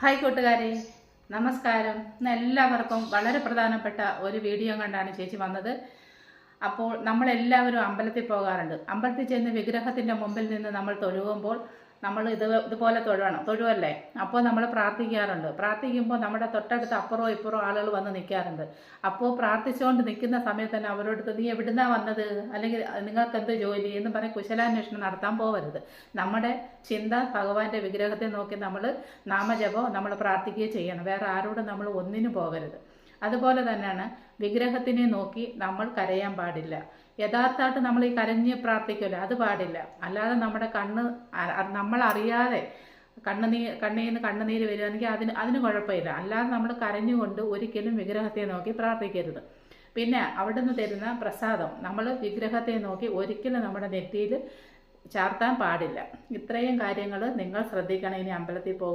Hi കൂട്ടുകാരെ, നമസ്കാരം. ഇന്ന് എല്ലാവർക്കും വളരെ പ്രധാനപ്പെട്ട ഒരു വീഡിയോ കണ്ടാണ് ചേച്ചി വന്നത്. അപ്പോൾ നമ്മളെല്ലാവരും അമ്പലത്തിൽ പോകാറുണ്ട്. അമ്പലത്തിൽ ചെന്ന് വിഗ്രഹത്തിൻ്റെ മുമ്പിൽ നിന്ന് നമ്മൾ തൊഴുകുമ്പോൾ നമ്മൾ ഇതുപോലെ തൊഴുവല്ലേ. അപ്പോൾ നമ്മൾ പ്രാർത്ഥിക്കാറുണ്ട്. പ്രാർത്ഥിക്കുമ്പോൾ നമ്മുടെ തൊട്ടടുത്ത് അപ്പുറവും ഇപ്പുറവും ആളുകൾ വന്ന് നിൽക്കാറുണ്ട്. അപ്പോൾ പ്രാർത്ഥിച്ചുകൊണ്ട് നിൽക്കുന്ന സമയത്ത് തന്നെ അവരോട് നീ എവിടുന്നാ വന്നത്, അല്ലെങ്കിൽ നിങ്ങൾക്ക് എന്ത് ജോലി എന്ന് പറഞ്ഞ് കുശലാന്വേഷണം നടത്താൻ പോകരുത്. നമ്മുടെ ചിന്ത ഭഗവാന്റെ വിഗ്രഹത്തെ നോക്കി നമ്മൾ നാമജപം നമ്മൾ പ്രാർത്ഥിക്കുകയും ചെയ്യണം. വേറെ ആരോടും നമ്മൾ ഒന്നിനും പോകരുത്. അതുപോലെ തന്നെയാണ് വിഗ്രഹത്തിനെ നോക്കി നമ്മൾ കരയാൻ പാടില്ല. യഥാർത്ഥമായിട്ട് നമ്മൾ ഈ കരഞ്ഞ് പ്രാർത്ഥിക്കില്ല, അത് പാടില്ല. അല്ലാതെ നമ്മുടെ നമ്മൾ അറിയാതെ കണ്ണീന്ന് കണ്ണുനീര് വരികയാണെങ്കിൽ അതിന് കുഴപ്പമില്ല. അല്ലാതെ നമ്മൾ കരഞ്ഞുകൊണ്ട് ഒരിക്കലും വിഗ്രഹത്തെ നോക്കി പ്രാർത്ഥിക്കരുത്. പിന്നെ അവിടുന്ന് തരുന്ന പ്രസാദം നമ്മൾ വിഗ്രഹത്തെ നോക്കി ഒരിക്കലും നമ്മുടെ നെറ്റിയിൽ ചാർത്താൻ പാടില്ല. ഇത്രയും കാര്യങ്ങൾ നിങ്ങൾ ശ്രദ്ധിക്കണം ഇനി അമ്പലത്തിൽ പോകും.